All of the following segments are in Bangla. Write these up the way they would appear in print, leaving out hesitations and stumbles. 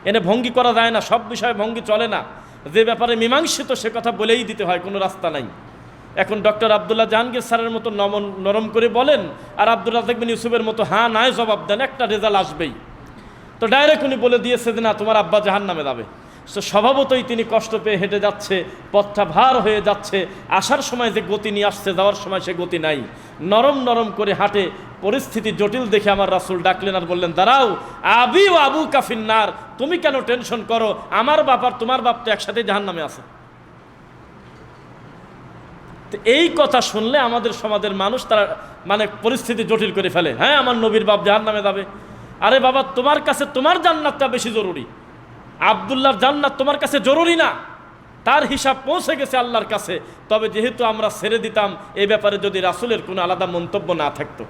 এনে ভঙ্গি করা যায় না, সব বিষয়ে ভঙ্গি চলে না। যে ব্যাপারে মীমাংসিত সে কথা বলেই দিতে হয়, কোনো রাস্তা নাই। এখন ডক্টর আবদুল্লাহ জাহাঙ্গীর স্যারের মতো নরম করে বলেন, আর আব্দুর রাজ্জাক বিন ইউসুফের মতো হ্যাঁ নাই জবাব দেন, একটা রেজাল্ট আসবেই। তো ডাইরেক্ট উনি বলে দিয়েছে যে না, তোমার আব্বা জাহান্নামে যাবে। তো স্বভাবতই তিনি কষ্ট পেয়ে হেঁটে যাচ্ছে, পথটা ভার হয়ে যাচ্ছে। আসার সময় যে গতি নিয়ে আসছে, যাওয়ার সময় সে গতি নাই। নরম নরম করে হাঁটে। পরিস্থিতি জটিল দেখে আমার রাসূল ডাকলেন আর বললেন, দাঁড়াও, আবি ও আবু কাফিন্নার, তুমি কেন টেনশন করো? আমার বাপ আর তোমার বাপ তো একসাথে জাহান্নামে আছে। তো এই কথা শুনলে আমাদের সমাজের মানুষ তারা মানে পরিস্থিতি জটিল করে ফেলে। হ্যাঁ, আমার নবীর বাপ জাহান্নামে যাবে। আরে বাবা, তোমার কাছে তোমার জান্নাতটা বেশি জরুরি। আব্দুল্লাহর জান্নাত তোমার কাছে জরুরি না, তার হিসাব পৌঁছে গেছে আল্লাহর কাছে। তবে যেহেতু আমরা ছেড়ে দিতাম, এই ব্যাপারে যদি রাসূলের কোনো আলাদা মন্তব্য না থাকতো।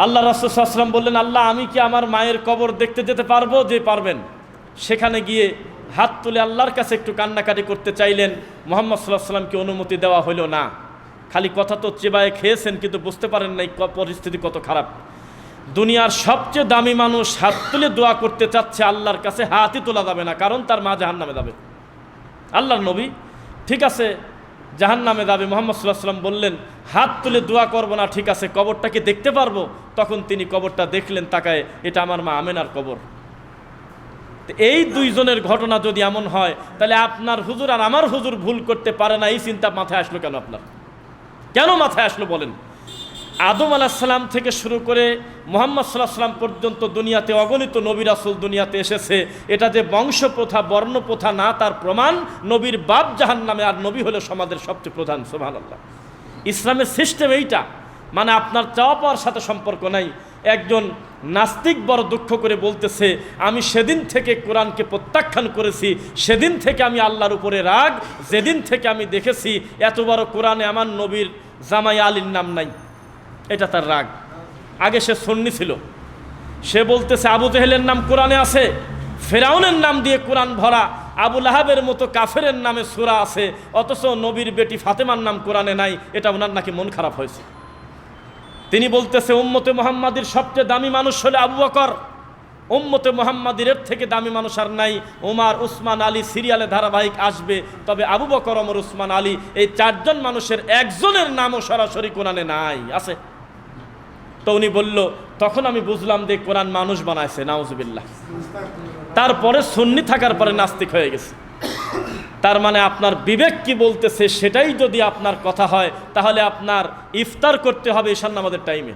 আল্লাহ রাসূল সাল্লাল্লাহু আলাইহি ওয়াসাল্লাম বললেন, আল্লাহ, আমি কি আমার মায়ের কবর দেখতে যেতে পারবো? যে পারবেন। সেখানে গিয়ে হাত তুলে আল্লাহর কাছে একটু কান্নাকাটি করতে চাইলেন। মুহাম্মদ সাল্লাল্লাহু আলাইহি ওয়াসাল্লামকে অনুমতি দেওয়া হলো না। খালি কথা তো চেবায়ে খেয়েছেন, কিন্তু বুঝতে পারেন নাই পরিস্থিতি কত খারাপ। দুনিয়ার সবচেয়ে দামি মানুষ হাত তুলে দোয়া করতে চাচ্ছে আল্লাহর কাছে, হাতই তোলা যাবে না, কারণ তার মা জাহান্নামে যাবে। আল্লাহর নবী ঠিক আছে জাহান্নামে যাবে, মুহাম্মদ সাল্লাল্লাহু আলাইহি ওয়াসাল্লাম বললেন হাত তুলে দোয়া করব না, ঠিক আছে, কবরটাকে দেখতে পারবো? তখন তিনি কবরটা দেখলেন তাকায়, এটা আমার মা আমেনার কবর। এই দুইজনের ঘটনা যদি এমন হয়, তাহলে আপনার হুজুর আর আমার হুজুর ভুল করতে পারে না, এই চিন্তা মাথায় আসলো কেন? আপনার কেন মাথায় আসলো বলেন? আদম আলাইহিস সালাম থেকে শুরু করে মুহাম্মদ সাল্লাল্লাহু আলাইহি ওয়াসাল্লাম পর্যন্ত দুনিয়াতে অগণিত নবী রাসূল দুনিয়াতে এসেছে। এটা যে বংশ প্রথা, বর্ণ প্রথা না, তার প্রমাণ নবীর বাপ জাহান্নামে, আর নবী হলো সমাজের সবচেয়ে প্রধান। সুবহানাল্লাহ। ইসলামের সিস্টেম এইটা, মানে আপনার চাওয়া পাওয়ার সাথে সম্পর্ক নাই। একজন নাস্তিক বড় দুঃখ করে বলতেছে, আমি সেদিন থেকে কোরআনকে প্রত্যাখ্যান করেছি, সেদিন থেকে আমি আল্লাহর উপরে রাগ, যেদিন থেকে আমি দেখেছি এত বড় কোরআনে আমার নবীর জামাই আলীর নাম নাই। এটা তার রাগ। আগে সে সুন্নি ছিল, সে বলতেছে আবু জেহেলের নাম কোরআনে আছে, ফেরাউনের নাম দিয়ে কোরআন ভরা, আবু লাহাবের মতো কাফেরের নামে সূরা আছে, অথচ নবীর বেটি ফাতেমার নাম কোরআনে নাই। এটা ওনার নাকি মন খারাপ হয়েছে। তিনি বলতেছে উম্মতে মুহাম্মাদির সবচেয়ে দামি মানুষ হলে আবু বকর, উম্মতে মুহাম্মাদির এর থেকে দামি মানুষ আর নাই। ওমর, উসমান, আলী সিরিয়ালে ধারাবাহিক আসবে, তবে আবু বকর, ওমর, উসমান, আলী এই চারজন মানুষের একজনের নামও সরাসরি কোরআনে নাই। আছে তো উনি বলল, তখন আমি বুঝলাম যে কোরআন মানুষ বানাইছে। নাউজুবিল্লাহ। তারপরে সুন্নি থাকার পরে নাস্তিক হয়ে গেছে। তার মানে আপনার বিবেক কি বলতেছে সেটাই যদি আপনার কথা হয়, তাহলে আপনার ইফতার করতে হবে ঈশান নামাজের টাইমে।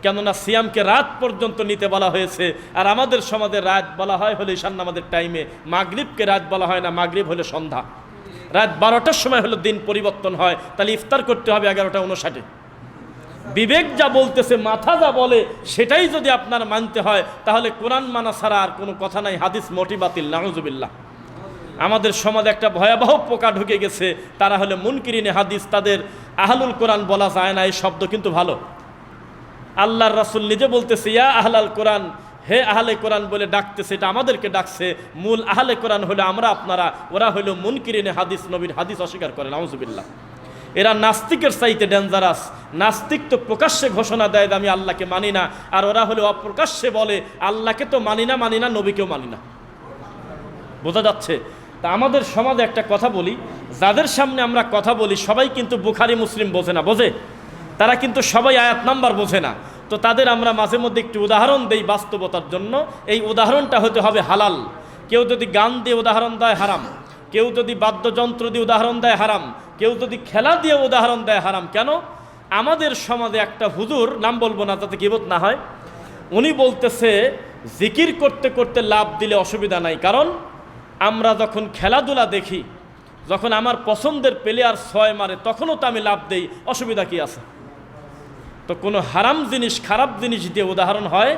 কেননা সিয়ামকে রাত পর্যন্ত নিতে বলা হয়েছে, আর আমাদের সমাজে রাত বলা হয় হলে ঈশান নামাজের টাইমে, মাগরিবকে রাত বলা হয় না, মাগরিব হলে সন্ধ্যা। রাত 12টার সময় হলো দিন পরিবর্তন হয়, তাহলে ইফতার করতে হবে 11:59। বিবেক যা বলতেছে, মাথা যা বলে সেটাই যদি আপনার মানতে হয়, তাহলে কোরআন মানা ছাড়া আর কোনো কথা নাই, হাদিস মোটি বাতিল। নাউজুবিল্লাহ। আমাদের সমাজে একটা ভয়াবহ পোকা ঢুকে গেছে, তারা হলো মুনকিরিনে হাদিস। তাদের আহলুল কোরআন বলা যায় না, এই শব্দ কিন্তু ভালো। আল্লাহর রাসূল নিজে বলতেছে ইয়া আহলাল কোরআন, হে আহলে কোরআন বলে ডাকতেছে, এটা আমাদেরকে ডাকছে। মূল আহলে কোরআন হলো আমরা, আপনারা। ওরা হলো মুনকিরিনে হাদিস, নবীর হাদিস অস্বীকার করে। নাউজুবিল্লাহ। এরা নাস্তিকের চাইতে ডেঞ্জারাস। নাস্তিক তো প্রকাশ্যে ঘোষণা দেয় আমি আল্লাহকে মানি না, আর ওরা হলো অপ্রকাশ্যে বলে আল্লাহকে তো মানি না, নবীকেও মানি না। বোঝা যাচ্ছে? তা আমাদের সমাজে একটা কথা বলি, যাদের সামনে আমরা কথা বলি সবাই কিন্তু বুখারি মুসলিম বোঝে না। বোঝে? তারা কিন্তু সবাই আয়াত নাম্বার বোঝে না। তো তাদের আমরা মাঝে মধ্যে একটু উদাহরণ দেই বাস্তবতার জন্য। এই উদাহরণটা হতে হবে হালাল। কেউ যদি গান দিয়ে উদাহরণ দেয় হারাম, কেউ যদি বাদ্যযন্ত্র দিয়ে উদাহরণ দেয় হারাম, কেউ যদি খেলা দিয়ে উদাহরণ দেয় হারাম। কেন? আমাদের সমাজে একটা হুজুর, নাম বলবো না যাতে গীবত না হয়, উনি বলতেছে জিকির করতে করতে লাভ দিলে অসুবিধা নাই, কারণ আমরা যখন খেলাধুলা দেখি, যখন আমার পছন্দের প্লেয়ার 6 মারে, তখনও তো আমি লাভ দেই, অসুবিধা কি আছে? তো কোনো হারাম জিনিস, খারাপ জিনিস দিয়ে উদাহরণ হয়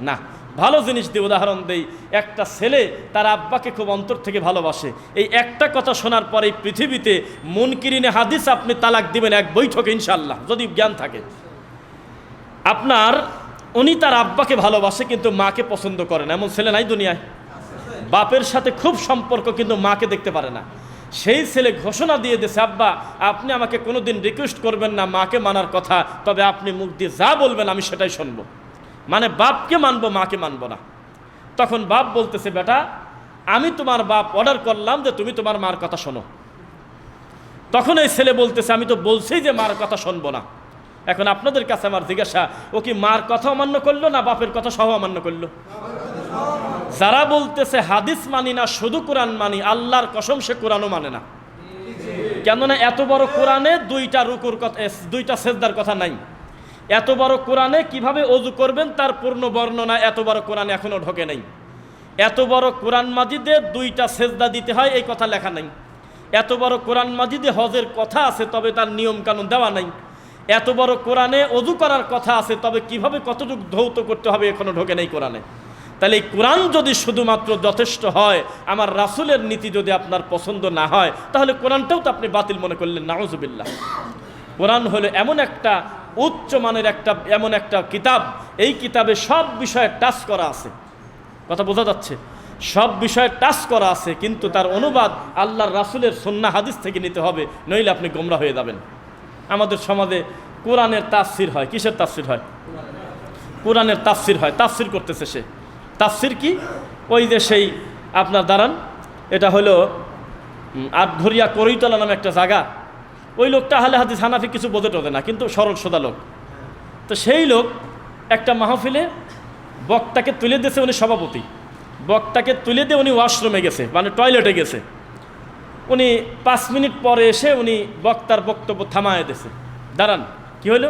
না, ভালো জিনিস দিয়ে উদাহরণ দেই। একটা ছেলে তার আব্বাকে খুব অন্তর থেকে ভালোবাসে, এই একটা কথা শোনার পরে এই পৃথিবীতে মুনকিরিনে হাদিস আপনি তালাক দিবেন এক বৈঠকে ইনশাআল্লাহ, যদি জ্ঞান থাকে আপনার। উনি তার আব্বাকে ভালোবাসে কিন্তু মাকে পছন্দ করে না, এমন ছেলে নাই দুনিয়ায়। বাপের সাথে খুব সম্পর্ক কিন্তু মাকে দেখতে পারে না। সেই ছেলে ঘোষণা দিয়ে দিয়েছে, আব্বা আপনি আমাকে কোনোদিন রিকোয়েস্ট করবেন না মাকে মানার কথা, তবে আপনি মুখ দিয়ে যা বলবেন আমি সেটাই শুনবো। মানে বাপকে মানবো, মাকে মানবো না। তখন বাপ বলতেছে, বেটা আমি তোমার বাপ অর্ডার করলাম যে তুমি তোমার মার কথা শোনো। তখন এই ছেলে বলতেছে, আমি তো বলছি যে মার কথা শুনবো না। এখন আপনাদের কাছে আমার জিজ্ঞাসা, ও কি মার কথা অমান্য করলো না বাপের কথা সহ অমান্য করলো? যারা বলতেছে হাদিস মানি না শুধু কোরআন মানি, আল্লাহর কসম সে কোরআনও মানে না। কেননা এত বড় কোরআনে দুইটা রুকুর কথা, দুইটা সেজদার কথা নাই। এত বড় কোরআনে কিভাবে ওযু করবেন তার পূর্ণ বর্ণনা এত বড় কোরআনে এখনো ঢোকে নাই। এত বড় কোরআন মাজিদে দুইটা সেজদা দিতে হয় এই কথা লেখা নাই। এত বড় কোরআন মাজিদে হজের কথা আছে, তবে তার নিয়ম কানুন দেওয়া নাই। এত বড় কোরআনে ওযু করার কথা আছে, তবে কিভাবে কতটুকু ধৌত করতে হবে এখনো ঢোকে নাই কোরআনে। তাহলে এই কোরআন যদি শুধুমাত্র যথেষ্ট হয়, আমার রাসূলের নীতি যদি আপনার পছন্দ না হয়, তাহলে কোরআনটাও তো আপনি বাতিল মনে করলেন। নাউযুবিল্লাহ। কোরআন হলো এমন একটা উচ্চ মানের এমন একটা কিতাব, এই কিতাবে সব বিষয়ে টাচ করা আছে। কথা বোঝা যাচ্ছে? সব বিষয়ে টাচ করা আছে, কিন্তু তার অনুবাদ আল্লাহর রাসূলের সুন্নাহ হাদিস থেকে নিতে হবে, নইলে আপনি গোমরা হয়ে যাবেন। আমাদের সমাজে কোরআনের তাফসির হয়। কিসের তাফসির হয়? কোরআনের তাফসির হয়। তাফসির করতেছে সে। তাফসির কি? ওই যে সেই আপনার দাঁড়ান, এটা হলো আটঘরিয়া করইতলা নামে একটা জায়গা। ওই লোকটা আহলে হাদিস হানাফি কিছু বোঝে টোঝে না, কিন্তু সরল সোজা লোক। তো সেই লোক একটা মাহফিলে বক্তাকে তুলে দিয়েছে, উনি সভাপতি। বক্তাকে তুলে দিয়ে উনি ওয়াশরুমে গেছে, মানে টয়লেটে গেছে। উনি 5 মিনিট পরে এসে উনি বক্তার বক্তব্য থামায় দিয়েছে। দাঁড়ান, কি হলো?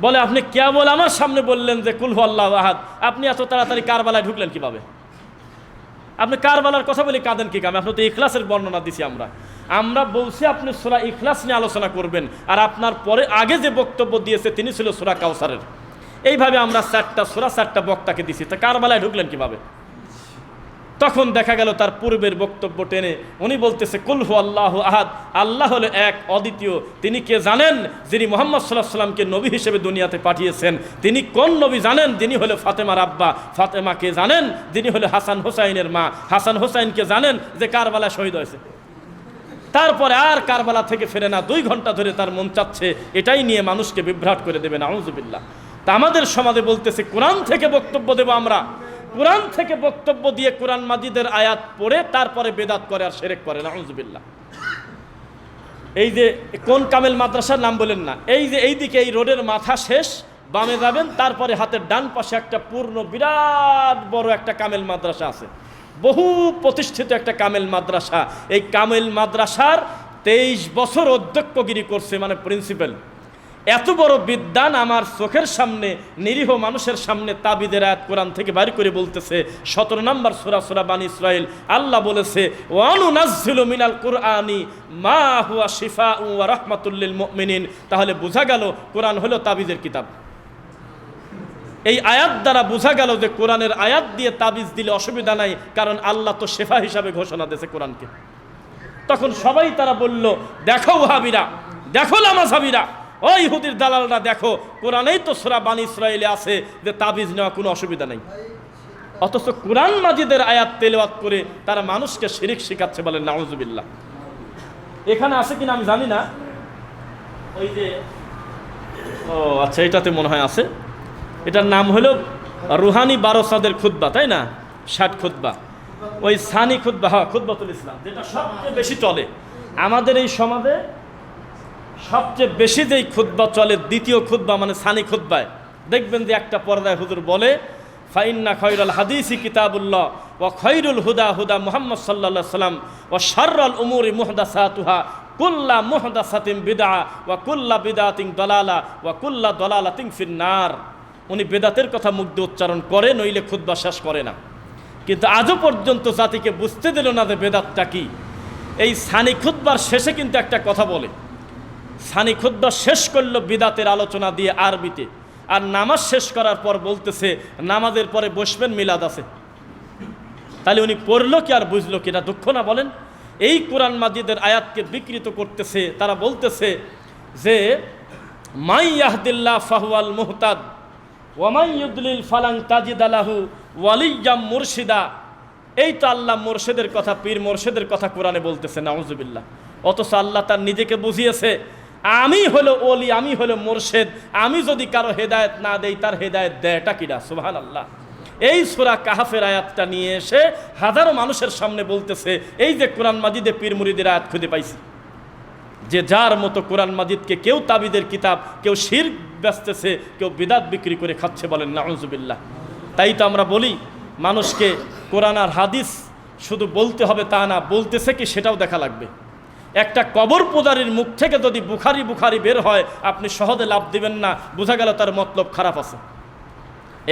বলে, আপনি কেবল আমার সামনে বললেন যে কুল হু আল্লাহু আহাদ, আপনি এত তাড়াতাড়ি কারবালায় ঢুকলেন কিভাবে? আপনি কারবালার কথা বলে কাঁদেন কি কামে? আপনি তো ইখলাসের বর্ণনা দিছি। আমরা বলছি আপনি সূরা ইখলাস নিয়ে আলোচনা করবেন, আর আপনার পরে আগে যে বক্তব্য দিয়েছে তিনি ছিল সূরা কাউসারের। এইভাবে আমরা 4টা সূরা 4টা বক্তাকে দিছি, তা কারবালায় ঢুকলেন কিভাবে? তখন দেখা গেল তার পূর্বের বক্তব্য টেনে উনি বলতেছে, কুল হু আল্লাহু আহাদ, আল্লাহ হলো এক অদ্বিতীয়। তিনি কে জানেন? যিনি মুহাম্মদ সাল্লাল্লাহু আলাইহি সাল্লামকে নবী হিসেবে দুনিয়াতে পাঠিয়েছেন। তিনি কোন নবী জানেন? যিনি হলো ফাতেমার আব্বা। ফাতেমাকে জানেন? যিনি হলো হাসান হোসাইনের মা। হাসান হোসাইনকে জানেন যে কারবালা শহীদ হয়েছে। তারপরে আর কারবালা থেকে ফেরে না। 2 ঘন্টা ধরে তার মন চাচ্ছে এটাই নিয়ে মানুষকে বিভ্রাট করে দেবে। নাউযুবিল্লাহ। তা আমাদের সমাজে বলতেছে কোরআন থেকে বক্তব্য দেব আমরা। কোরআন থেকে বক্তব্য দিয়ে কোরআন মাজিদের আয়াত পড়ে তারপরে বেদাত করে আর শিরক করে। নাউযুবিল্লাহ। এই যে কোন কামেল মাদ্রাসার নাম বলেন না, এই যে এইদিকে এই রোডের মাথা শেষ, বামে যাবেন, তারপরে হাতের ডান পাশে একটা পূর্ণ বিরাট বড় একটা কামেল মাদ্রাসা আছে। বহু প্রতিষ্ঠিত একটা কামেল মাদ্রাসা। এই কামেল মাদ্রাসার 23 বছর অধ্যক্ষগিরি করছে, মানে প্রিন্সিপাল। এত বড় বিদ্বান আমার চোখের সামনে, নিরীহ মানুষের সামনে তাবিদের আয়াত কোরআন থেকে বাইর করে বলতেছে। 17 নম্বর সূরা বানী ইসরাইল আল্লাহ বলেছে, ওয়া নুনাজ্জিলু মিনাল কুরআনি মা হুয়া শিফাউ ওয়া রাহমাতুল লিল মুমিনিন। তাহলে বোঝা গেল কোরআন হলো তাবিজের কিতাব। এই আয়াত দ্বারা বোঝা গেল যে কোরআনের আয়াত দিয়ে তাবিজ দিলে অসুবিধা নাই, কারণ আল্লাহ তো শেফা হিসাবে ঘোষণা দিয়েছে কোরআনকে। তখন সবাই তারা বলল, দেখো ওয়াহাবিরা, দেখো লামাযাবিরা, ওই ইহুদির দালালরা, দেখো কোরআনেই তো সূরা বানী ইসরাইলে আছে যে তাবিজ নেওয়া কোনো অসুবিধা নেই। অথচ কোরআন মাজিদের আয়াত তেলাওয়াত করে তারা মানুষকে শিরক শেখাচ্ছে। বলেন নাউযুবিল্লাহ। এখানে আছে কিনা আমি জানি না। ওই যে ও আচ্ছা, এটাতে মনে হয় আছে। এটার নাম হলো রুহানি 12 সাদের খুতবা, তাই না? 60 খুতবা। ওই সানি খুতবা, হ্যাঁ, খুতবাতুল ইসলাম, যেটা সবচেয়ে বেশি চলে আমাদের এই সমাজে। সবচেয়ে বেশি যেই খুতবা চলে, দ্বিতীয় খুতবা মানে সানি খুতবায় দেখবেন যে একটা পর্দায় হুজুর বলে, ফাইন্না খায়রুল হাদিসি কিতাবুল্লাহ ওয়া খায়রুল হুদা হুদা মুহাম্মদ সাল্লাল্লাহু আলাইহি সাল্লাম ওয়া শাররুল উমুরি মুহদাসাতুহা কুল্লা মুহদাসাতিন বিদআ ওয়া কুল্লা বিদআতিন দালালা ওয়া কুল্লা দালালাতিন ফিন্নার। উনি বেদাতের কথা মুখ দিয়ে উচ্চারণ করে, নইলে খুতবা শেষ করে না। কিন্তু আজও পর্যন্ত জাতিকে বুঝতে দিল না যে বেদাতটা কি। এই সানি খুতবার শেষে কিন্তু একটা কথা বলে। সানি খুতবা শেষ করলো বিদাতের আলোচনা দিয়ে আরবিতে, আর নামাজ শেষ করার পর বলতেছে নামাজের পরে বসবেন, মিলাদ আছে। তাহলে উনি পড়লো কি আর বুঝলো কি? এটা দুঃখ না বলেন? এই কোরআন মাজিদের আয়াতকে বিকৃত করতেছে। তারা বলতেছে যে মাই ইয়াহদিল্লাহ ফাহুয়াল মুহতাদ ওয়া মাই ইউদলিল ফালান তাজিদা লাহু ওয়ালিয়্যাম মুরশিদা। এই তো আল্লাহ মুর্শিদের কথা, পীর মুর্শিদের কথা কোরআনে বলতেছে। নাউযুবিল্লাহ। অথচ আল্লাহ তার নিজেকে বুঝিয়েছে, আমি হলো ওলি, আমি হলো মুর্শিদ। আমি যদি কারো হেদায়েত না দেই, তার হেদায়েত দেয়টা কিনা? সুবহানাল্লাহ। এই সূরা কাহাফের আয়াতটা নিয়ে এসে হাজারো মানুষের সামনে বলতেছে, এই যে কোরআন মাজিদে পীর মুরিদের আয়াত খুঁজে পাইছি, যে যার মতো কোরআন মাজিদকে কেউ তাবিদের কিতাব, কেউ শিরক বেচতেছে, কেউ বিদাত বিক্রি করে খাচ্ছে, বলেন নাউজুবিল্লাহ। তাই তো আমরা বলি মানুষকে কোরআন আর হাদিস শুধু বলতে হবে তা না, বলতেছে কি সেটাও দেখা লাগবে। একটা কবর পূজারীর মুখ থেকে যদি বুখারি বুখারি বের হয়, আপনি সহজে লাভ দিবেন না, বোঝা গেল তার মতলব খারাপ আছে।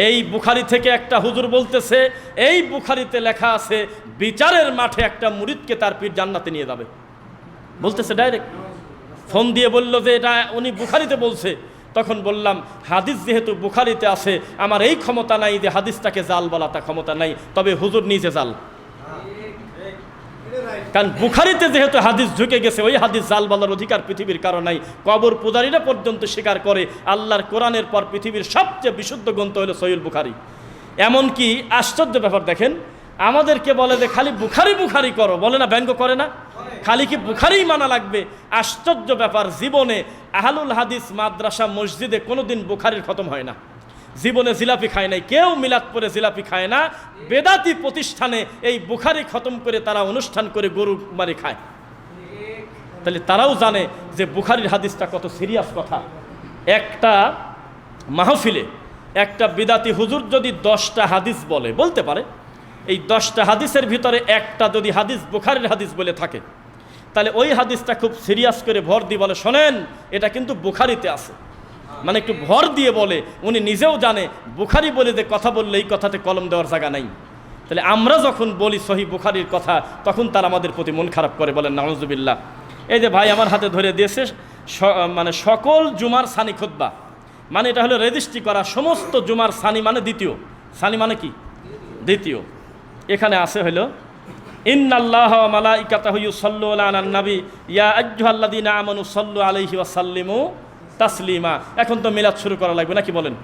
এই বুখারি থেকে একটা হুজুর বলতেছে, এই বুখারিতে লেখা আছে বিচারের মাঠে একটা মুরিদকে তার পীর জান্নাতে নিয়ে যাবে, বলতেছে ডাইরেক্ট। ফোন দিয়ে বলল যে এটা উনি বুখারিতে বলছে। তখন বললাম, হাদিস যেহেতু বুখারিতে আছে, আমার এই ক্ষমতা নাই যে হাদিসটাকে জাল বলাটা ক্ষমতা নাই, তবে হুজুর নিজে জাল। কারণ বুখারিতে যেহেতু হাদিস ঢুকে গেছে, ওই হাদিস জাল বলার অধিকার পৃথিবীর কারো নাই। কবর পূজারীরা পর্যন্ত স্বীকার করে আল্লাহর কোরআনের পর পৃথিবীর সবচেয়ে বিশুদ্ধ গ্রন্থ হলো সহিহুল বুখারী। এমনকি আশ্চর্য ব্যাপার দেখেন, আমাদেরকে বলে যে খালি বুখারি বুখারি করো, বলে না, ব্যঙ্গ করে না, খালি কি বুখারিই মানা লাগবে? আশ্চর্য ব্যাপার, জীবনে আহলুল হাদিস মাদ্রাসা মসজিদে কোনোদিন বুখারির খতম হয় না, জীবনে জিলাপি খায় নাই, কেউ মিলাদ পরে জিলাপি খায় না। বেদাতি প্রতিষ্ঠানে এই বুখারি খতম করে তারা অনুষ্ঠান করে গরু মারি খায়। তাহলে তারাও জানে যে বুখারির হাদিসটা কত সিরিয়াস কথা। একটা মাহফিলে একটা বিদাতি হুজুর যদি 10টা হাদিস বলতে পারে, এই 10টা হাদিসের ভিতরে একটা যদি হাদিস বুখারির হাদিস বলে থাকে, তাহলে ওই হাদিসটা খুব সিরিয়াস করে ভর দিয়ে বলে, শোনেন এটা কিন্তু বুখারিতে আছে, মানে একটু ভর দিয়ে বলে। উনি নিজেও জানে বুখারি বলে যে কথা বললে এই কথাতে কলম দেওয়ার জায়গা নাই। তাহলে আমরা যখন বলি সহিহ বুখারির কথা, তখন তার আমাদের প্রতি মন খারাপ করে, বলেন নাউজুবিল্লাহ। এই যে ভাই আমার হাতে ধরে দিয়েছে, মানে সকল জুমার সানি খুতবা, মানে এটা হলো রেজিস্ট্রি করা সমস্ত জুমার সানি, মানে দ্বিতীয় সানি, মানে কি দ্বিতীয়। এখানে আছে হলো ইন্নাল্লাহা ওয়া মালাইকাতাহু ইউসাল্লুনা আলান নবী ইয়া আইয়ুহাল্লাযীনা আমানু সাল্লু আলাইহি ওয়া সাল্লিমু তাসলিমা। এখন তো মিলাদ শুরু করা লাগবে নাকি, বলেন?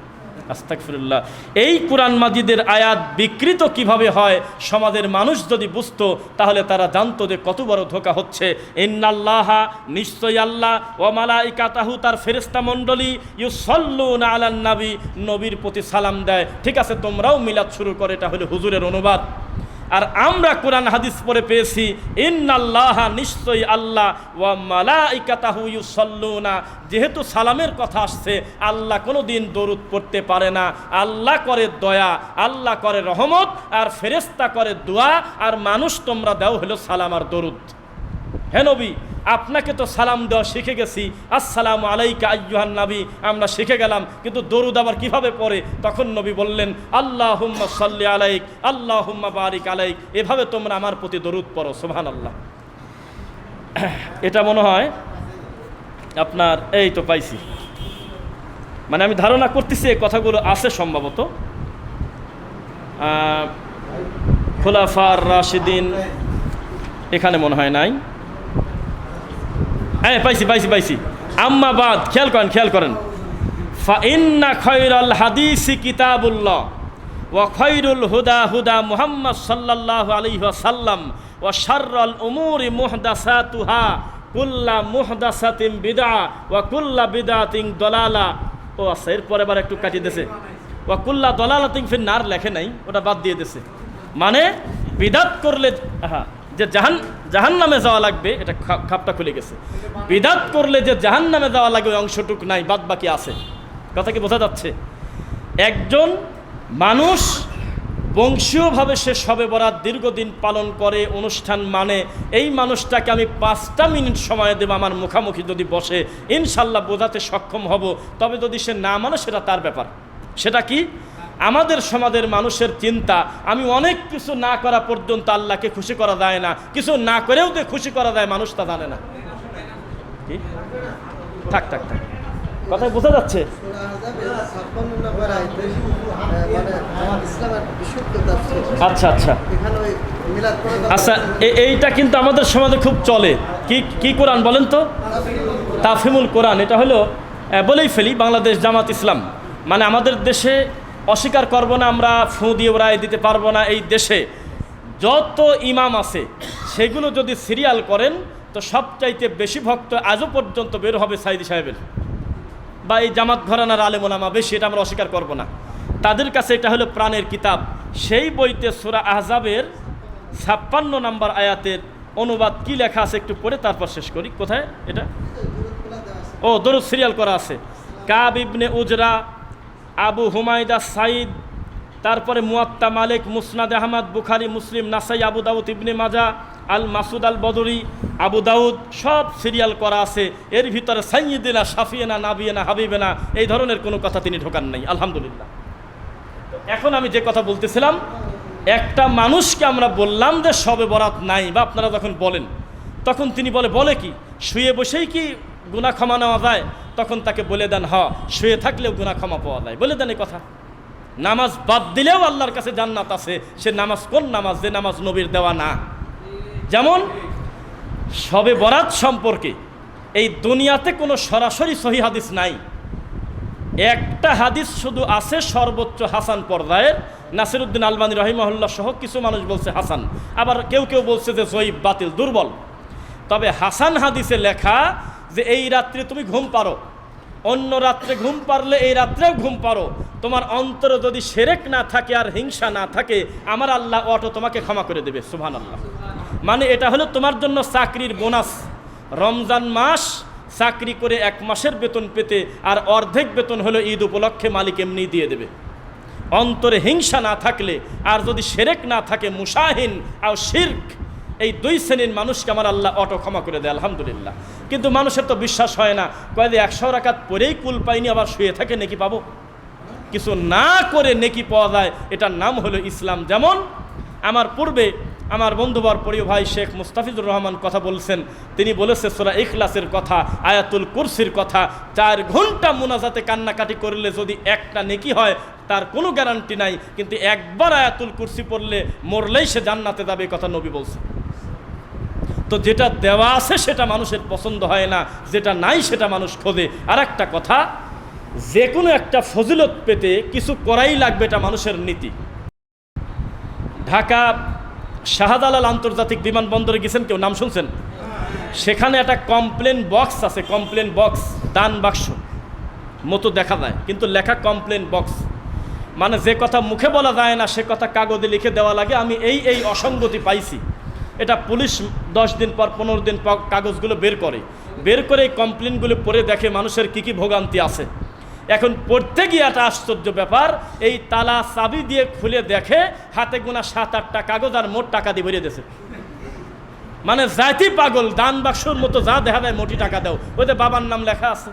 আস্তাগফিরুল্লাহ। এই কোরআন মাজিদের আয়াত বিকৃত কিভাবে হয় সমাজের মানুষ যদি বুঝতো, তাহলে তারা জানতো যে কত বড় ধোঁকা হচ্ছে। ইন্নাল্লাহা, নিশ্চয়ই আল্লাহ, ওয়া মালাইকাতাহু, তার ফেরেশতা মণ্ডলী, ইউসাল্লুনা আলান নবী, নবীর প্রতি সালাম দেয়। ঠিক আছে, তোমরাও মিলাদ শুরু করে, এটা হলো হুজুরের অনুবাদ। আর আমরা কোরআন হাদিস পড়ে পেয়েছি ইন্নাল্লাহা, নিশ্চয়ই আল্লাহ, ওয়া মালাইকাতাহু ইউসাল্লুনা, যেহেতু সালামের কথা আসছে, আল্লাহ কোনো দিন দরুদ পড়তে পারে না। আল্লাহ করে দয়া, আল্লাহ করে রহমত, আর ফেরেশতা করে দোয়া, আর মানুষ তোমরা দাও হলো সালাম আর দরুদ। হে নবী, আপনাকে তো সালাম দেওয়া শিখে গেছি, আসসালামু আলাইকা আইয়ুহান নবী, আমরা শিখে গেলাম, কিন্তু দরুদ আবার কিভাবে পড়ে? তখন নবী বললেন আল্লাহুম্মা সাল্লি আলাইক, আল্লাহুম্মা বারিক আলাইক, এভাবে তোমরা আমার প্রতি দরুদ পড়ো। সুবহানাল্লাহ। এটা মনে হয় আপনার এই তো পাইছি, মানে আমি ধারণা করতেছি এই কথাগুলো আছে সম্ভবত খুলাফার রাশিদিন, এখানে মনে হয় নাই। হ্যাঁ পাইছি। আম্মা বাদ, খেয়াল করেন ফা ইন্না খায়রাল হাদিসি কিতাবুল্লাহ ওয়া খায়রুল হুদা হুদা মুহাম্মদ সাল্লাল্লাহু আলাইহি ওয়াসাল্লাম ওয়া শাররাল উমুরি মুহদাসাতুহা কুল্লা মুহদাসাতিন বিদআ ওয়া কুল্লা বিদআতিন দালালা। ও আচ্ছা, এরপরে আবার একটু কাটিয়ে দিয়েছে, ওয়া কুল্লা দালালাতিন ফিন নার, লেখে নাই, ওটা বাদ দিয়ে দিয়েছে। মানে বিদাত করলে যে জাহান্নামে যাওয়া লাগবে, এটা খাপটা খুলে গেছে। বিদাত করলে যে জাহান্নামে যাওয়া লাগবে ওই অংশটুক নাই, বাদ বাকি আছে। কথা কি বোঝা যাচ্ছে? একজন মানুষ বংশীয়ভাবে সে শবে বরাত দীর্ঘদিন পালন করে, অনুষ্ঠান মানে, এই মানুষটাকে আমি 5টা মিনিট সময় দেব, আমার মুখামুখি যদি বসে, ইনশাল্লাহ বোঝাতে সক্ষম হব। তবে যদি সে না মানে, সেটা তার ব্যাপার। সেটা কি? আমাদের সমাজের মানুষের চিন্তা, আমি অনেক কিছু না করা পর্যন্ত আল্লাহকে খুশি করা যায় না, কিছু না করেও যে খুশি করা যায় মানুষ তা জানে না। কি থাক কথায় বোঝা যাচ্ছে? আচ্ছা, এইটা কিন্তু আমাদের সমাজে খুব চলে। কি কোরআন বলেন তো? তাফহিমুল কোরআন। এটা হলো বলেই ফেলি, বাংলাদেশ জামাত ইসলাম, মানে আমাদের দেশে অস্বীকার করব না, আমরা ফু দিয়ে রায় দিতে পারবো না, এই দেশে যত ইমাম আছে সেগুলো যদি সিরিয়াল করেন, তো সবচাইতে বেশি ভক্ত আজও পর্যন্ত বের হবে সাইদি সাহেবের, বা এই জামাত ঘরানার আলেম ওলামা বেশি, এটা আমরা অস্বীকার করব না। তাদের কাছে এটা হলো প্রাণের কিতাব। সেই বইতে সূরা আহজাবের 56 নম্বর আয়াতের অনুবাদ কি লেখা আছে একটু পড়ে তারপর শেষ করি। কোথায় এটা? ও দরুদ সিরিয়াল করা আছে। কাব ইবনে উজরা, আবু হুমায়দা সাইদ, তারপরে মুয়াত্তা মালিক, মুসনাদ আহমদ, বুখারী, মুসলিম, নাসাই, আবু দাউদ, ইবনে মাজা, আল মাসুদ আল বদরি, আবু দাউদ, সব সিরিয়াল করা আছে। এর ভিতরে সাইয়্যিদিনা, শাফিয়েনা, নাবিয়েনা, হাবিবেনা এই ধরনের কোনো কথা তিনি ঢোকান নাই, আলহামদুলিল্লাহ। এখন আমি যে কথা বলতেছিলাম, একটা মানুষকে আমরা বললাম যে শবে বরাত নাই, বা আপনারা যখন বলেন তখন তিনি বলে কি শুয়ে বসেই কি গুনাহ ক্ষমা নেওয়া যায়? তখন তাকে বলে দেন শুয়ে থাকলেও গুনাহ ক্ষমা পাওয়া যায়, বলে দেন এই কথা। নামাজ বাদ দিলেও আল্লাহর কাছে জান্নাত আছে। সে নামাজ কোন নামাজ? যে নামাজ নবীর দেওয়া না। যেমন শবে বরাত সম্পর্কে এই দুনিয়াতে কোনো সরাসরি সহিহ হাদিস নাই। একটা হাদিস শুধু আছে সর্বোচ্চ হাসান পর্যায়ের, নাসিরউদ্দিন আলবানী রাহিমাহুল্লাহ সহ কিছু মানুষ বলছে হাসান, আবার কেউ কেউ বলছে যে জয়ীফ, বাতিল, দুর্বল। তবে হাসান হাদিসে লেখা যে এই রাত্রে তুমি ঘুম পারো, অন্য রাত্রে ঘুম পারলে এই রাত্রেও ঘুম পারো, তোমার অন্তরে যদি শিরক না থাকে আর হিংসা না থাকে, আমার আল্লাহ অটো তোমাকে ক্ষমা করে দেবে। সুবহানাল্লাহ। মানে এটা হলো তোমার জন্য চাকরির বোনাস। রমজান মাস চাকরি করে 1 মাসের বেতন পেতে, আর অর্ধেক বেতন হলো ঈদ উপলক্ষে মালিক এমনি দিয়ে দেবে। অন্তরে হিংসা না থাকলে আর যদি শিরক না থাকে, মুশাহিন আর শিরক, এই 2 শ্রেণীর মানুষকে আমার আল্লাহ অটো ক্ষমা করে দেয়, আলহামদুলিল্লাহ। কিন্তু মানুষের তো বিশ্বাস হয় না, কয় যে 100 রাকাত পরেই কুল পাইনি, আবার শুয়ে থাকে নেকি পাবো? কিছু না করে নেকি পাওয়া যায়, এটার নাম হলো ইসলাম। যেমন আমার পূর্বে আমার বন্ধুবর প্রিয় ভাই শেখ মুস্তাফিজুর রহমান কথা বলছেন, তিনি বলেছে সূরা ইখলাসের কথা, আয়াতুল কুরসির কথা। 4 ঘন্টা মুনাজাতে কান্নাকাটি করলে যদি একটা নেকি হয় তার কোনো গ্যারান্টি নাই, কিন্তু একবার আয়াতুল কুরসি পড়লে মরলেই সে জান্নাতে যাবে, কথা নবী বলছে। তো যেটা দেওয়া আছে সেটা মানুষের পছন্দ হয় না, যেটা নাই সেটা মানুষ খোঁজে। আর একটা কথা, যে কোনো একটা ফজিলত পেতে কিছু করাই লাগবে, এটা মানুষের নীতি। ঢাকা শাহজালাল আন্তর্জাতিক বিমানবন্দরে গেছেন কেউ? নাম শুনছেন? সেখানে একটা কমপ্লেন বক্স আছে, কমপ্লেন বক্স, দান বাক্স মতো দেখা যায়, কিন্তু লেখা কমপ্লেন বক্স। মানে যে কথা মুখে বলা যায় না সে কথা কাগজে লিখে দেওয়া লাগে। আমি এই অসঙ্গতি পাইছি। এটা পুলিশ 10 দিন পর 15 দিন পর কাগজগুলো বের করে এই কমপ্লেনগুলো পড়ে দেখে মানুষের কি ভোগান্তি আছে। এখন পড়তে গিয়ে একটা আশ্চর্য ব্যাপার, এই তালা চাবি দিয়ে খুলে দেখে হাতে গোনা 7-8টা কাগজ, আর মোট টাকা দিয়ে ভরিয়ে দিয়েছে। মানে জাতি পাগল, দান বাক্সর মতো যা দেখা যায় মোটি টাকা দাও, ওতে বাবার নাম লেখা আছে।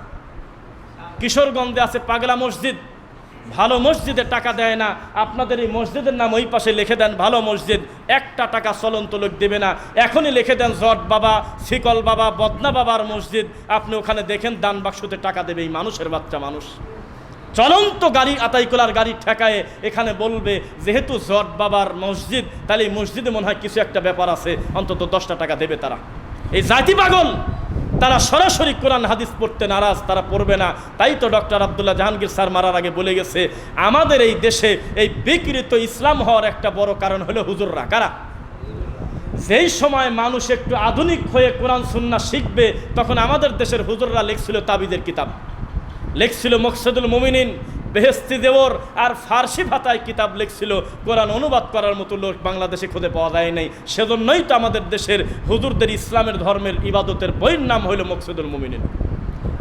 কিশোরগঞ্জে আছে পাগলা মসজিদ, ভালো মসজিদে টাকা দেয় না। আপনাদের এই মসজিদের নাম ওই পাশে লিখে দেন ভালো মসজিদ, 1টা টাকা চলন্ত লোক দেবে না। এখনই লিখে দেন জট বাবা, শিকল বাবা, বদনা বাবার মসজিদ, আপনি ওখানে দেখেন দান বাক্সতে টাকা দেবে। এই মানুষের বাচ্চা মানুষ চলন্ত গাড়ি, আতাইকুলার গাড়ি ঠেকায় এখানে বলবে যেহেতু জট বাবার মসজিদ, তাহলে এই মসজিদে মনে হয় কিছু একটা ব্যাপার আছে, অন্তত 10টা টাকা দেবে তারা। এই জাতি পাগল, তারা সরাসরি কোরআন হাদিস পড়তে নারাজ, তারা পড়বে না। তাই তো ডক্টর আব্দুল্লাহ জাহাঙ্গীর স্যার মারার আগে বলে গেছে, আমাদের এই দেশে এই বিকৃত ইসলাম হওয়ার একটা বড় কারণ হলো হুজুররা। কারা? যেই সময় মানুষ একটু আধুনিক হয়ে কোরআন সুন্নাহ শিখবে, তখন আমাদের দেশের হুজুররা লিখছিল তাবিজের কিতাব, লিখছিল মকসুদুল মুমিনিন, বেহেস্তি দেওর, আর ফার্সি ভাষায় কিতাব লিখছিল। কোরআন অনুবাদ করার মতো লোক বাংলাদেশে খুঁজে পাওয়া যায় নাই। সেজন্যই তো আমাদের দেশের হুজুরদের ইসলামের ধর্মের ইবাদতের বইয়ের নাম হইল মকসুদুল মুমিনিন।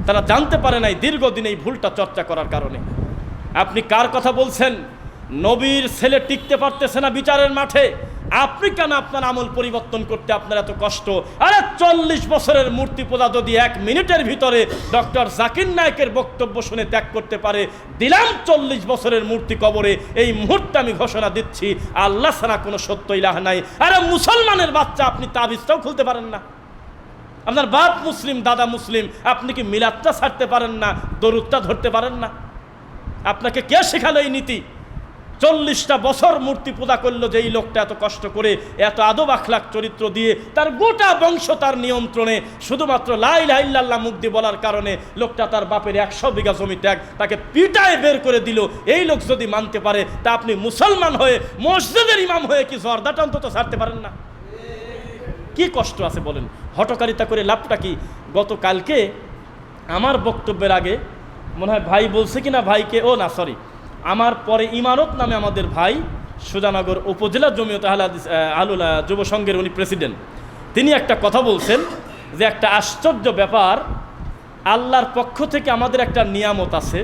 তারা জানতে পারে নাই দীর্ঘদিন এই ভুলটা চর্চা করার কারণে। আপনি কার কথা বলছেন? নবীর ছেলে টিকতে পারতেছে না বিচারের মাঠে, আপনি কেন আপনার আমল পরিবর্তন করতে আপনার এত কষ্ট? আরে 40 বছরের মূর্তি পূজা যদি 1 মিনিটের ভিতরে ডক্টর জাকির নায়েকের বক্তব্য শুনে ত্যাগ করতে পারে, দিলাম 40 বছরের মূর্তি কবরে। এই মুহূর্তে আমি ঘোষণা দিচ্ছি, আল্লাহ ছাড়া কোনো সত্য ইলাহ নাই। আরে মুসলমানের বাচ্চা, আপনি তাবিজটাও খুলতে পারেন না। আপনার বাপ মুসলিম, দাদা মুসলিম, আপনি কি মিলাদটা ছাড়তে পারেন না? দরুদটা ধরতে পারেন না? আপনাকে কে শেখালো এই নীতি? 40টা বছর মূর্তি পূজা করলো যে এই লোকটা, এত কষ্ট করে, এত আদব আখলাক চরিত্র দিয়ে, তার গোটা বংশ তার নিয়ন্ত্রণে, শুধুমাত্র লা ইলাহা ইল্লাল্লাহ মুখ দিয়ে বলার কারণে লোকটা তার বাপের 100 বিঘা জমি ত্যাগ, তাকে পিটায় বের করে দিল। এই লোক যদি মানতে পারে, তা আপনি মুসলমান হয়ে মসজিদের ইমাম হয়ে কি জর্দাটা অন্তত ছাড়তে পারেন না? কি কষ্ট আছে বলেন? হটকারিতা করে লাভটা কি? গতকালকে আমার বক্তব্যের আগে মনে হয় ভাই বলছে কিনা, ভাইকে, ও না সরি, আমার পরে ইমারত নামে আমাদের ভাই, সুজানগর উপজেলা জমিয়তে আহলুল যুব সংঘের উনি প্রেসিডেন্ট, তিনি একটা কথা বলছেন যে একটা আশ্চর্য ব্যাপার, আল্লাহর পক্ষ থেকে আমাদের একটা নিয়ামত আছে,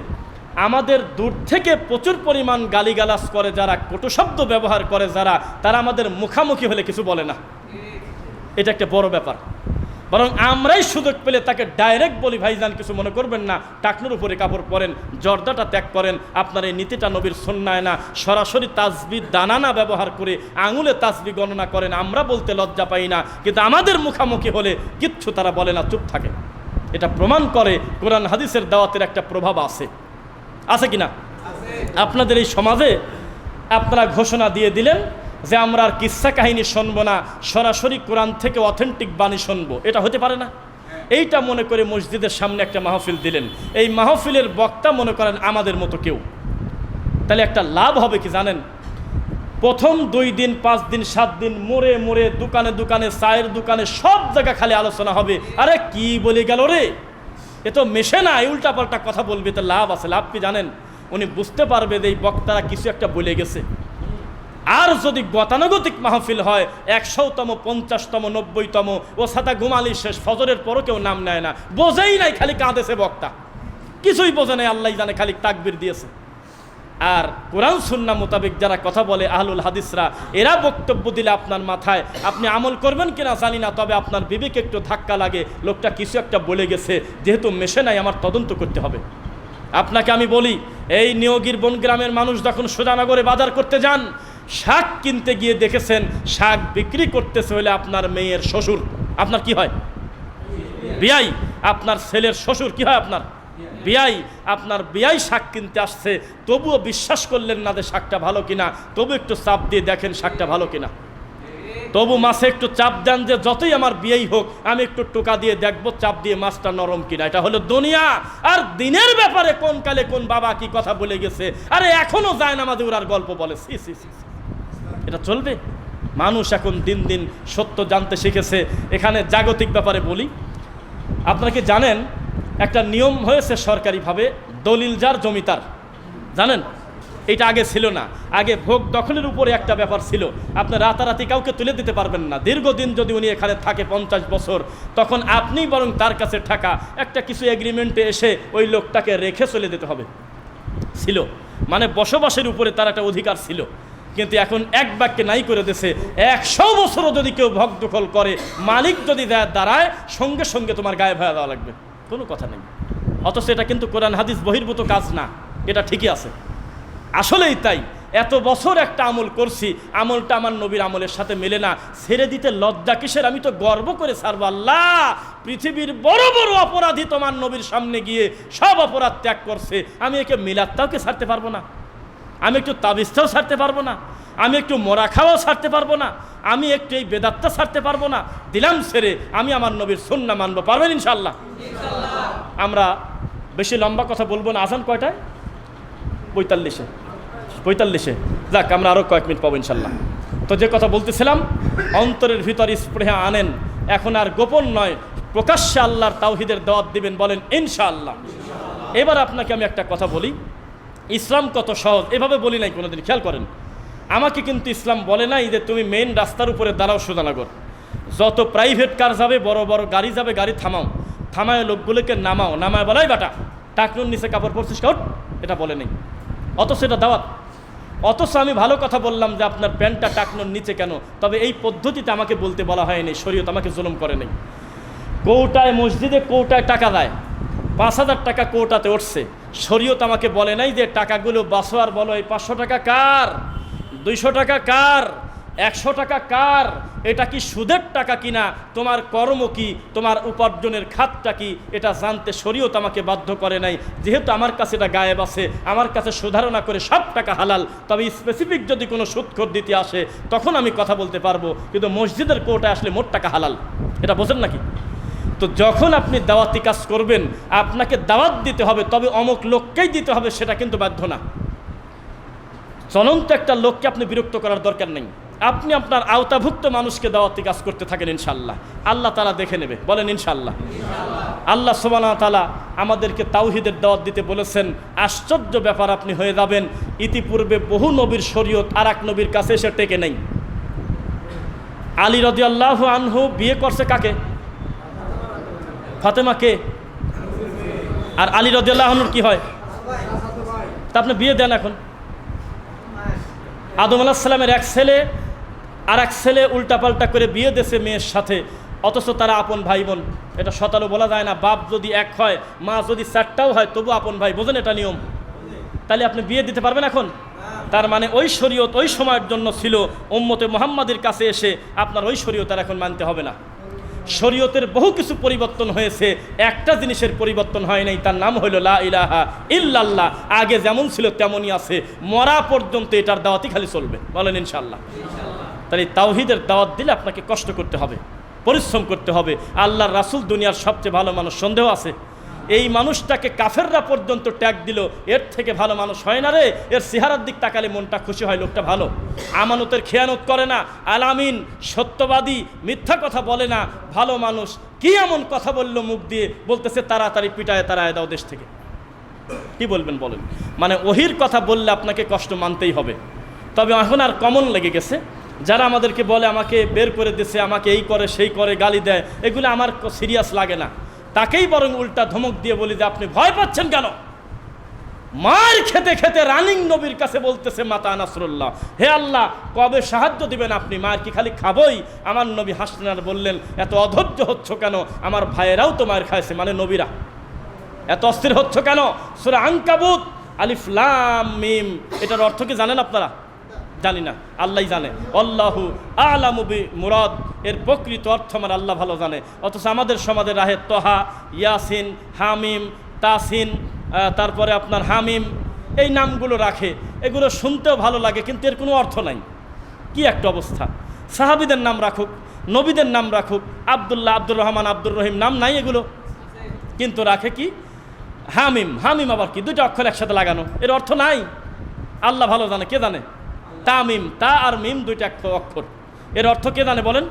আমাদের দূর থেকে প্রচুর পরিমাণ গালিগালাজ করে যারা, কটু শব্দ ব্যবহার করে যারা, তারা আমাদের মুখামুখি হলে কিছু বলে না। এটা একটা বড় ব্যাপার। বরং আমরাই সুযোগ পেলে তাকে ডাইরেক্ট বলি, ভাইজান কিছু মনে করবেন না, টাকনুর উপরে কাপড় পরেন, জর্দাটা ত্যাগ করেন, আপনার এই নীতিটা নবীর সুন্নায় না, সরাসরি তাসবিহ দানা না ব্যবহার করে আঙুলে তাসবিহ গণনা করেন, আমরা বলতে লজ্জা পাই না, কিন্তু আমাদের মুখামুখি হলে কিচ্ছু তারা বলে না, চুপ থাকে। এটা প্রমাণ করে কোরআন হাদিসের দাওয়াতের একটা প্রভাব আছে, আছে কিনা? আপনাদের এই সমাজে আপনারা ঘোষণা দিয়ে দিলেন যে আমরা আর কিস্সা কাহিনী শুনবো না, সরাসরি কোরআন থেকে অথেন্টিক বাণী শুনবো, এটা হতে পারে না? এইটা মনে করে মসজিদের সামনে একটা মাহফিল দিলেন, এই মাহফিলের বক্তা মনে করেন আমাদের মতো কেউ, তাহলে একটা লাভ হবে কি জানেন? প্রথম 2 দিন 5 দিন 7 দিন মোড়ে মোড়ে দোকানে দোকানে চায়ের দোকানে সব জায়গা খালি আলোচনা হবে, আরে কি বলে গেল রে, এ তো মেশে না, উল্টা পাল্টা কথা বলবে, তো লাভ আছে। লাভ কি জানেন? উনি বুঝতে পারবে যে এই বক্তারা কিছু একটা বলে গেছে। আর যদি গতানুগতিক মাহফিল হয়, 100তম 50তম 90তম ও সাথে ঘুমালি শেষ, ফজরের পরও কেউ নাম নেয় না, বোঝেই নাই, খালি কাঁদেছে বক্তা, কিছুই বোঝে নাই, আল্লাহ জানে, খালি তাকবীর দিয়েছে। আর কোরআন সুন্নাহ মোতাবেক যারা কথা বলে আহলুল হাদিসরা, এরা বক্তব্য দিলে আপনার মাথায়, আপনি আমল করবেন কিনা জানি না, তবে আপনার বিবেক একটু ধাক্কা লাগে, লোকটা কিছু একটা বলে গেছে, যেহেতু মেশে নাই আমার তদন্ত করতে হবে। আপনাকে আমি বলি, এই নিয়োগীর বনগ্রামের মানুষ যখন সুজানগরে বাজার করতে যান, শাক কিনতে গিয়ে দেখেছেন শাক বিক্রি করতেছে হলে আপনার মেয়ের শ্বশুর, আপনার কি হয়? বিয়াই। আপনার ছেলের শ্বশুর কি হয়? আপনার বিয়াই। আপনার বিয়াই শাক কিনতে আসছে, তবুও বিশ্বাস করলেন না যে শাকটা ভালো কিনা, তবু একটু চাপ দিয়ে দেখেন শাকটা ভালো কিনা, তবু মাছে একটু চাপ দেন যে যতই আমার বিয়েই হোক আমি একটু টোকা দিয়ে দেখবো চাপ দিয়ে মাছটা নরম কিনা। এটা হলো দুনিয়া। আর দিনের ব্যাপারে কোন কালে কোন বাবা কি কথা বলে গেছে, আরে এখনো যায় না আমাদের ওরার গল্প বলে, সি সি সি, এটা চলবে? মানুষ এখন দিন দিন সত্য জানতে শিখেছে। এখানে জাগতিক ব্যাপারে বলি, আপনারা কি জানেন একটা নিয়ম হয়েছে সরকারিভাবে, দলিল যার জমিদার, জানেন? এটা আগে ছিল না। আগে ভোগ দখলের উপরে একটা ব্যাপার ছিল, আপনি রাতারাতি কাউকে তুলে দিতে পারবেন না। দীর্ঘদিন যদি উনি এখানে থাকে 50 বছর, তখন আপনি বরং তার কাছে টাকা একটা কিছু এগ্রিমেন্টে এসে ওই লোকটাকে রেখে চলে যেতে হবে, ছিল। মানে বসবাসের উপরে তার একটা অধিকার ছিল। কিন্তু এখন এক বাক্যে নাই করে দিয়েছে, 100 বছরও যদি কেউ ভোগ দখল করে, মালিক যদি দাঁড়ায়, সঙ্গে সঙ্গে তোমার গায়ে ভায়া দেওয়া লাগবে, কোনো কথা নেই। অথচ এটা কিন্তু কোরআন হাদিস বহির্ভূত কাজ না, এটা ঠিকই আছে, আসলেই তাই। এত বছর একটা আমল করছি, আমলটা আমার নবীর আমলের সাথে মেলে না, ছেড়ে দিতে লজ্জা কিসের? আমি তো গর্ব করে ছাড়বো। আল্লাহ, পৃথিবীর বড় বড় অপরাধী তোমার নবীর সামনে গিয়ে সব অপরাধ ত্যাগ করছে, আমি একে মিলাদটাওকে ছাড়তে পারবো না, আমি একটু তাবিজটাও ছাড়তে পারবো না, আমি একটু মরা খাওয়াও ছাড়তে পারবো না, আমি একটু এই বেদাতটা ছাড়তে পারবো না, দিলাম ছেড়ে আমি আমার নবীর সুন্নাহ মানবো। পারবেন ইনশাআল্লাহ? আমরা বেশি লম্বা কথা বলবো না। আজান কয়টায়? 45-এ। যাক, আমরা আরও কয়েক মিনিট পাবো ইনশাল্লাহ। তো যে কথা বলতেছিলাম, অন্তরের ভিতর স্পৃহা আনেন, এখন আর গোপন নয়, প্রকাশ্যে আল্লাহর তাওহীদের দাওয়াত দিবেন, বলেন ইনশাআল্লাহ। এবার আপনাকে আমি একটা কথা বলি, ইসলাম কত সহজ, এভাবে বলি নাই কোনোদিন, খেয়াল করেন। আমাকে কিন্তু ইসলাম বলে নাই যে তুমি মেইন রাস্তার উপরে দাঁড়াও সুজানগর, যত প্রাইভেট কার যাবে, বড় বড় গাড়ি যাবে, গাড়ি থামাও, থামায় লোকগুলোকে নামাও, নামায় বলাই বাটা টাকনুর নিচে কাপড় পরছিস কাউট, এটা বলে নেই। অথচ এটা দাওয়াত। অথচ আমি ভালো কথা বললাম যে আপনার প্যান্টটা টাকনুর নিচে কেন, তবে এই পদ্ধতিতে আমাকে বলতে বলা হয়নি, শরীয়ত আমাকে জুলুম করে নেই। কৌটায়, মসজিদে কৌটায় টাকা দেয়, 5000 টাকা কৌটাতে উঠছে, শরীয়ত আমাকে বলে নাই যে টাকাগুলো বাসো আর বলো এই 500 টাকা কার, 200 টাকা কার, 100 টাকা কার, এটা কি সুদের টাকা কিনা, তোমার কর্ম কি, তোমার উপার্জনের খাতটা কি, এটা জানতে শরীয়ত আমাকে বাধ্য করে নাই। যেহেতু আমার কাছে এটা গায়েব আছে, আমার কাছে সুধারণা করে সব টাকা হালাল, তবে স্পেসিফিক যদি কোনো সুদখোর দিতে আসে তখন আমি কথা বলতে পারবো, কিন্তু মসজিদের কোর্টে আসলে মোট টাকা হালাল, এটা বোঝেন নাকি? তো যখন আপনি দাওয়াতি কাজ করবেন, আপনাকে দাওয়াত দিতে হবে, তবে অমুক লোককেই দিতে হবে সেটা কিন্তু বাধ্য না। চলন্ত একটা লোককে আপনি বিরক্ত করার দরকার নেই, আপনি আপনার আওতাভুক্ত মানুষকে দাওয়াতি কাজ করতে থাকেন, ইনশাআল্লাহ আল্লাহ তাআলা দেখে নেবে। বলেন ইনশাআল্লাহ। আল্লাহ সুবহানাহু ওয়া তাআলা আমাদেরকে তাওহীদের দাওয়াত দিতে বলেছেন। আশ্চর্য ব্যাপার, আপনি হয়ে যাবেন ইতিপূর্বে বহু নবীর শরীয়ত আর এক নবীর কাছে এসে টেকে নেই। আলী রাদিয়াল্লাহু আনহু বিয়ে করছে কাকে? ফাতেমাকে। আর আলী রাদিয়াল্লাহু আনহুর কি হয়? তা আপনি বিয়ে দেন এখন। আদম আলাইহিস সালামের এক ছেলে আর এক ছেলে উল্টাপাল্টা করে বিয়ে দিয়েছে মেয়ের সাথে, অথচ তারা আপন ভাই বোন। এটা শতালো বলা যায় না। বাপ যদি এক হয়, মা যদি চারটাও হয়, তবু আপন ভাই। বোঝেন এটা নিয়ম? তাহলে আপনি বিয়ে দিতে পারবেন এখন? তার মানে ওই শরীয়ত ওই সময়ের জন্য ছিল, উম্মতে মুহাম্মাদের কাছে এসে আপনার ওই শরীয়ত আর এখন মানতে হবে না। শরীয়তের বহু কিছু পরিবর্তন হয়েছে, একটা জিনিসের পরিবর্তন হয় নাই, তার নাম হলো লা ইলাহা ইল্লাল্লাহ। আগে যেমন ছিল তেমনই আছে, মরা পর্যন্ত এটার দাওয়াতই খালি চলবে। বলেন ইনশাআল্লাহ। তাহলে তাওহীদের দাওয়াত দিলে আপনাকে কষ্ট করতে হবে, পরিশ্রম করতে হবে। আল্লাহর রাসূল দুনিয়ার সবচেয়ে ভালো মানুষ, সন্দেহ আছে? এই মানুষটাকে কাফেররা পর্যন্ত ট্যাগ দিল, এর থেকে ভালো মানুষ হয় না রে। এর চেহারার দিক তাকালে মনটা খুশি হয়, লোকটা ভালো, আমানতের খেয়ানত করে না, আলামিন, সত্যবাদী, মিথ্যা কথা বলে না, ভালো মানুষ। কি এমন কথা বললো মুখ দিয়ে? বলতেছে তাড়াতাড়ি পিটায় তাড়ায় দাও দেশ থেকে। কি বলবেন বলেন? মানে ওহির কথা বললে আপনাকে কষ্ট মানতেই হবে। তবে এখন আর কমন লেগে গেছে, যারা আমাদেরকে বলে আমাকে বের করে দিছে, আমাকে এই করে সেই করে, গালি দেয়, এগুলো আমার সিরিয়াস লাগে না। তাকেই বরং উল্টা ধমক দিয়ে বলি যে আপনি ভয় পাচ্ছেন কেন? মার খেতে খেতে রানিং নবীর কাছে বলতেছে মাতা নাসরুল্লাহ, হে আল্লাহ কবে সাহায্য দিবেন আপনি? মার কি খালি খাবই? আমার নবী হাসলেন আর বললেন, এত অধৈর্য হচ্ছ কেন? আমার ভাইয়েরাও তো মার খাইছে, মানে নবীরা। এত অস্থির হচ্ছ কেন? সূরা আনকাবুত আলিফ লাম মিম, এটার অর্থ কি জানেন আপনারা? জানি না, আল্লাহই জানে। আল্লাহু আ'লামু বিমুরাদ, এর প্রকৃত অর্থ আমার আল্লাহ ভালো জানে। অথচ আমাদের সমাজের রাহে তহা, ইয়াসিন, হামিম, তাসিন, তারপরে আপনার হামিম, এই নামগুলো রাখে। এগুলো শুনতেও ভালো লাগে, কিন্তু এর কোনো অর্থ নাই। কি একটা অবস্থা! সাহাবীদের নাম রাখুক, নবীদের নাম রাখুক, আব্দুল্লাহ, আব্দুর রহমান, আব্দুর রহিম, নাম নাই এগুলো, কিন্তু রাখে কি হামিম। হামিম আবার কি? দুইটা অক্ষর একসাথে লাগানো, এর অর্থ নাই। আল্লাহ ভালো জানে। কে জানে? তামিম, তা আর মিম দুইটা অক্ষর, এর অর্থ কে জানে বলেন?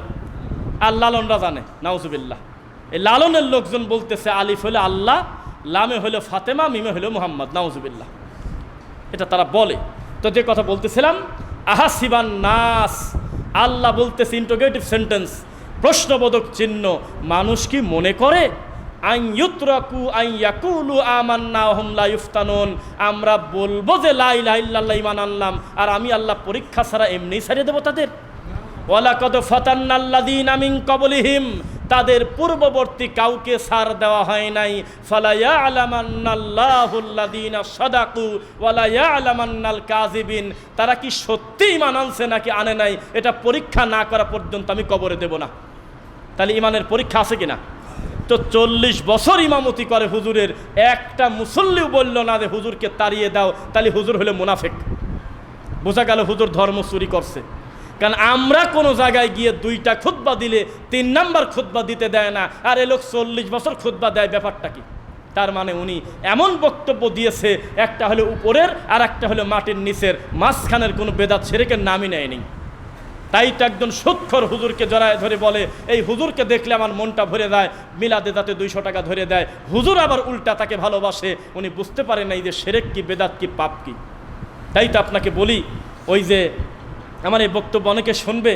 আর লালনরা জানে। নাউজুবিল্লাহ। এই লালনের লোকজন বলতেছে আলিফ হলো আল্লাহ, লামে হলো ফাতেমা, মিমে হলো মুহাম্মদ। নাউজুবিল্লাহ, এটা তারা বলে। তো যে কথা বলতেছিলাম, আহাসিবান নাস, আল্লাহ বলতেছে ইন্টারোগেটিভ সেন্টেন্স, প্রশ্নবোধক চিহ্ন, মানুষ কি মনে করে আন ইউতরাকু আন ইয়াকুলু আমান্না ওয়া হুম লা ইফতানুন, আমরা বলবো যে লা ইলাহা ইল্লাল্লাহ, ঈমান আনলাম, আর আমি আল্লাহ পরীক্ষা ছাড়া এমনিই ছাড়িয়ে দেবো তাদের? ওয়ালাকাদ ফাতান্নাল্লাযীনা মিন ক্বাবলিহিম, তাদের পূর্ববর্তী কাউকে ছাড় দেওয়া হয় নাই। ফালা ইয়ালামান্নাল্লাহুল্লাযীনা সাদাকু ওয়া লা ইয়ালামান্নাল কাযিবিন, তারা কি সত্যি ঈমান আনছে নাকি আনে নাই, এটা পরীক্ষা না করা পর্যন্ত আমি কবরে দেব না। তাহলে ঈমানের পরীক্ষা আছে কিনা? তো 40 বছর ইমামতি করে হুজুরের, একটা মুসল্লিও বলল না যে হুজুরকে তাড়িয়ে দাও, তাহলে হুজুর হলে মুনাফিক। বোঝা গেল হুজুর ধর্ম চুরি করছে। কারণ আমরা কোনো জায়গায় গিয়ে 2টা খুতবা দিলে 3 নাম্বার খুতবা দিতে দেয় না, আর এ লোক 40 বছর খুতবা দেয়। ব্যাপারটা কি? তার মানে উনি এমন বক্তব্য দিয়েছে, একটা হলো উপরের আর একটা হলো মাটির নিচের, মাঝখানের কোনো বেদাত শিরকের নামই নেয়নি। তাই তো একজন সুৎখর হুজুরকে জড়ায় ধরে বলে, এই হুজুরকে দেখলে আমার মনটা ভরে যায়, মিলাদে যাতে 200 টাকা ধরে দেয়। হুজুর আবার উল্টা তাকে ভালোবাসে। উনি বুঝতে পারে নাই যে শিরক কি, বেদাত কি, পাপ কি। তাই তো আপনাকে বলি, ওই যে আমার এই বক্তব্য অনেকে শুনবে,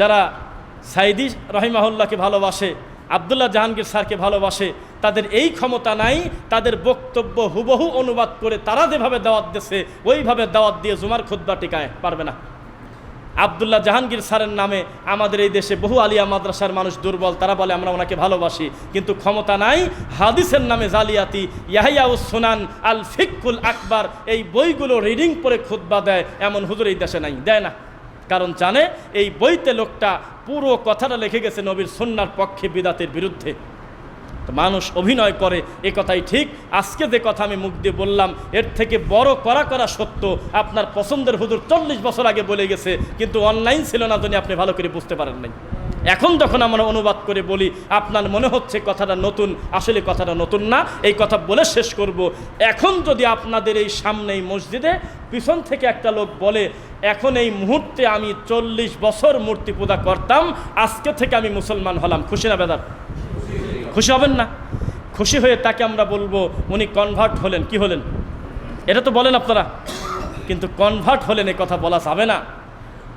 যারা সাইদি রহিমাহুল্লাহকে ভালোবাসে, আব্দুল্লাহ জাহাঙ্গীর স্যারকে ভালোবাসে, তাদের এই ক্ষমতা নাই তাদের বক্তব্য হুবহু অনুবাদ করে তারা যেভাবে দাওয়াত দিয়েছে ওইভাবে দাওয়াত দিয়ে জুমার খুতবা টিকায় পারবে না। আব্দুল্লাহ জাহাঙ্গীর স্যারের নামে আমাদের এই দেশে বহু আলিয়া মাদ্রাসার মানুষ দুর্বল, তারা বলে আমরা ওনাকে ভালোবাসি, কিন্তু ক্ষমতা নাই। হাদিসের নামে জালিয়াতি, ইয়াহিয়া উস সুনান, আল ফিকুল আকবার, এই বইগুলো রিডিং করে খুতবা দেয়, এমন হুজুর এই দেশে নাই, দেয় না। কারণ জানে এই বইতে লোকটা পুরো কথাটা লিখে গেছে নবীর সুন্নাহর পক্ষে, বিদাতের বিরুদ্ধে। তো মানুষ অভিনয় করে, এ কথাই ঠিক। আজকে যে কথা আমি মুখ দিয়ে বললাম, এর থেকে বড় করা সত্য আপনার পছন্দের হুজুর 40 বছর আগে বলে গেছে, কিন্তু অনলাইন ছিল না, জন্য আপনি ভালো করে বুঝতে পারেন নাই। এখন যখন আমরা অনুবাদ করে বলি আপনার মনে হচ্ছে কথাটা নতুন, আসলে কথাটা নতুন না। এই কথা বলে শেষ করব। এখন যদি আপনাদের এই সামনেই মসজিদে পিছন থেকে একটা লোক বলে এখন এই মুহূর্তে আমি 40 বছর মূর্তি পূজা করতাম, আজকে থেকে আমি মুসলমান হলাম, খুশি না বেদার? খুশি হবেন না? খুশি হয়ে তাকে আমরা বলবো উনি কনভার্ট হলেন। কি হলেন? এটা তো বলেন আপনারা, কিন্তু কনভার্ট হলেন এ কথা বলা যাবে না।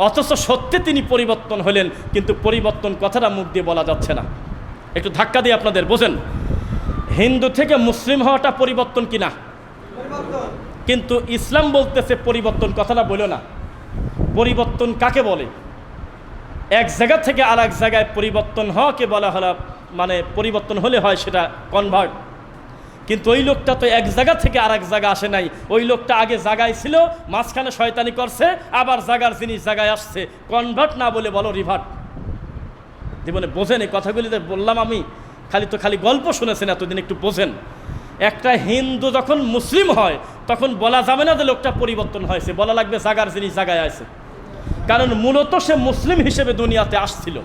অথচ সত্যি তিনি পরিবর্তন হলেন, কিন্তু পরিবর্তন কথাটা মুখ দিয়ে বলা যাচ্ছে না। একটু ধাক্কা দিয়ে আপনাদের বোঝেন, হিন্দু থেকে মুসলিম হওয়াটা পরিবর্তন কিনা? কিন্তু ইসলাম বলতেছে পরিবর্তন কথাটা বলো না। পরিবর্তন কাকে বলে? এক জায়গা থেকে আর এক জায়গায় পরিবর্তন হওয়াকে বলা হলো, মানে পরিবর্তন হলে হয় সেটা কনভার্ট। কিন্তু ওই লোকটা তো এক জায়গা থেকে আর এক জায়গা আসে নাই। ওই লোকটা আগে জায়গায় ছিল, মাঝখানে শয়তানি করছে, আবার জায়গার জিনিস জায়গায় আসছে। কনভার্ট না বলে বলো রিভার্ট। জীবনে বোঝেন এই কথাগুলি বললাম আমি, খালি গল্প শুনেছেন এতদিন, একটু বোঝেন। একটা হিন্দু যখন মুসলিম হয় তখন বলা যাবে না যে লোকটা পরিবর্তন হয়েছে, বলা লাগবে জায়গার জিনিস জায়গায় আছে। কারণ মূলত সে মুসলিম হিসেবে দুনিয়াতে আসছিল,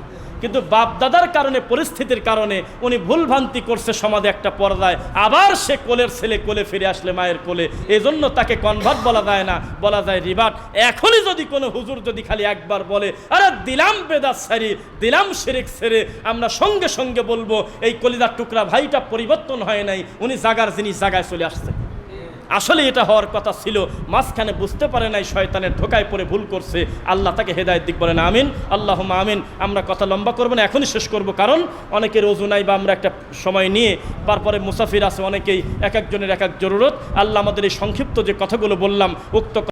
কিন্তু বাপদাদার কারণে, পরিস্থিতির কারণে উনি ভুলভ্রান্তি করছে সমাজে একটা পর্দায়, আবার সে কোলের ছেলে কোলে ফিরে আসলে মায়ের কোলে। এই জন্য তাকে কনভার্ট বলা যায় না, বলা যায় রিভার্ট। এখনই যদি কোনো হুজুর যদি খালি একবার বলে আরে দিলাম বেদাত সারি, দিলাম শিরক ছেড়ে, আমরা সঙ্গে সঙ্গে বলবো এই কলিজার টুকরা ভাইটা পরিবর্তন হয় নাই, উনি জাগার জিনিস জায়গায় চলে আসছে। আসলে এটা হওয়ার কথা ছিল, মাঝখানে বুঝতে পারে নাই, শয়তানের ধোকায় পড়ে ভুল করছে। আল্লাহ তাকে হেদায়েত দিক বলেন আমিন, আল্লাহুম্মা আমিন। আমরা কথা লম্বা করবো না, এখনই শেষ করব, কারণ অনেকের ওযু নাই বা আমরা একটা সময় নিয়ে তারপরে মুসাফির আছে অনেকেই, এক একজনের এক এক জরুরত। আল্লাহ আমাদের এই সংক্ষিপ্ত যে কথাগুলো বললাম উক্ত